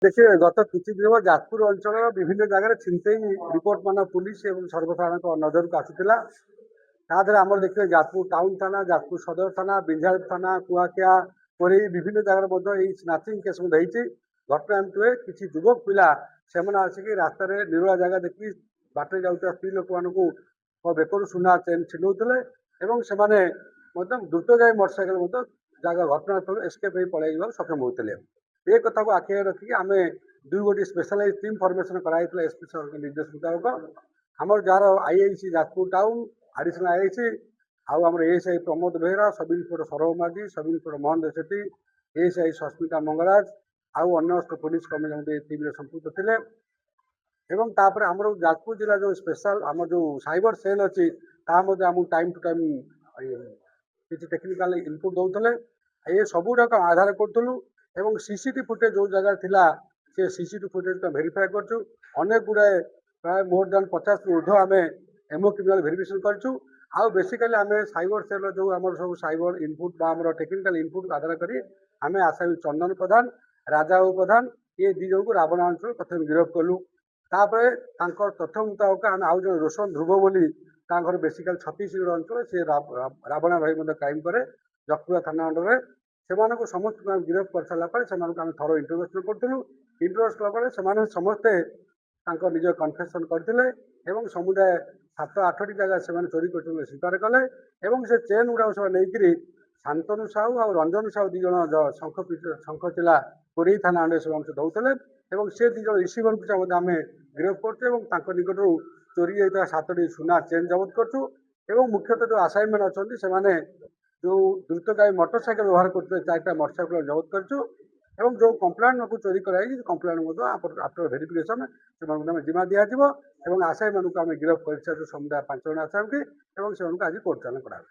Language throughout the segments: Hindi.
देखिए गत किछि दिन हब जाजपुर अंचल विभिन्न जगह छिनतई रिपोर्ट मान पुलिस और सर्वसाधारण नजर को आसूला तादे आम देखिए जाजपुर टाउन थाना जाजपुर सदर थाना बिंझाल थाना कुआखिया कोई विभिन्न जगह स्नाचिंग केस घटना एमती हुए किसी युवक पिला से आसिक रास्त निरोला जगह देखिए बाटे जाऊा स्त्री लोक मानू बेकर सुना चेन छिंडुले द्रुतगामी मोटरसाइकेल जगह घटनास्थल एस्केप हो पलैया सक्षम होते ये कथा को आखिर रखिक आम दुई गोटी स्पेशलाइज टीम फर्मेसन कराई एसपी सर निर्देश मुताबक आमर जार IIC Jajpur town additional IIC आम ASI Pramod Behera sub inspector Saurabh Majhi sub inspector Mohan Deshetty ASI Sasmita Mangaraj आउ अन्य पुलिस कर्मी टीम संपुक्त थे एवं तापर आम जाजपुर जिला जो स्पेशल आम जो साइबर सेल अच्छी आम टाइम टू टाइम किसी टेक्निकाल इनपुट दौले ये सबूक आधार करूँ एवं सीसीटी फुटेज जो जगह थिला से सीसीटी फुटेज को भेरीफाए करछु अनेक गुड़ाए प्राय मोर देन 50 ऊर्ध्व आम एमओ क्रिमिनाल भेरिफिकेशन करछु आउ बेसिकली आम साइबर सेल जो आम सब साइबर इनपुट टेक्निकाल इनपुट आधार करी आम आसामी चंदन प्रधान राजा प्रधान ये दी जन को रावण अंचल प्रथम गिरफ्त कलु तापर तथ्य मुताबक आम आउ जन रोशन ध्रुव बोली घर बेसिकल छत्तीसगढ़ अंचल से रावणा रही क्राइम करे जखुआ थाना अंडर से समस्त गिरफ्त कर सारापर से थर इंटरवेसन करूँ इंटरवेस्ट कला समस्ते निज कनफेसन करते समुदाय 7-8टी जगह से चोरी कर स्वीकार कले से चेन गुड़ा सब नहीं शांतनु साहू और रंजन साहू दी जन शंखचिला कोरेई थाना अंडे से दौले से दी जन रिसीवर को आम गिरफ्त कर निकट चोरी होता 7टी सुना चेन जबत करूँ मुख्यतः जो आसाइमेंट अच्छा जो द्रुतगामी मोटरसाइकेल व्यवहार करते 4टा मोटरसाइकेल जबत करूँ जो कंप्लेंट को चोरी कराई कंप्लेंट आफ्टर भेरिफिकेशन से जिम्मा दिज्व और आसामी मानक आम गिरफ्त कर समुदाय 5 जन आसामी से आज कोर्ट चालान करा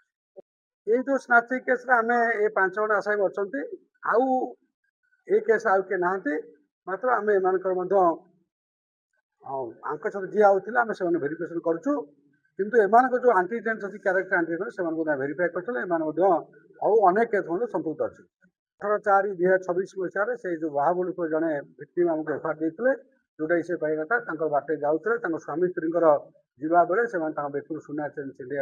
ये जो स्नाचिंग केस आम ये 5 जन आसामी अच्छा आउ ये केस आउ किए ना मात्र आम एम जी आम से भेरिफिकेशन करूँ किंतु एम जो आंटीजेंट्स अच्छी क्यारेक्टर आंटीजेंट से भेरीफाए कर अनेक केस संपुक्त अच्छे 18/4/2026 मसीह से जो बाहाबुल को जड़े भिक्टिम आमको एफआईआर देते जोटा से पाइबाटा बाटे जाऊे स्वामी स्त्री जीवा बेले से बेकुर सुना चेन छिंडी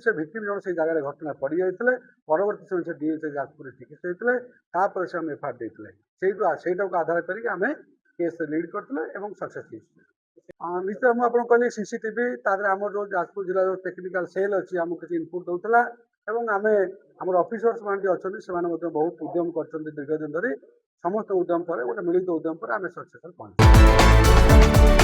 से भिक्टिम जन से जगह घटना पड़ जाते परवर्त समय से डीएचए जाजपुर चिकित्सा होते से एफआईआर देते से आधार करके केस लीड करते सक्सेस निश्चय मुझे कहली सीसीटीवी आम जो जाजपुर जिला जो टेक्निकाल सेल अच्छी आमको किसी इनपुट दूसरा आम आम ऑफिसर्स मान अच्छा से बहुत उद्यम कर दीर्घ दिन धरी समस्त उद्यम पर गोटे मिलित उद्यम पर आम सक्सेसफुल पहुंच।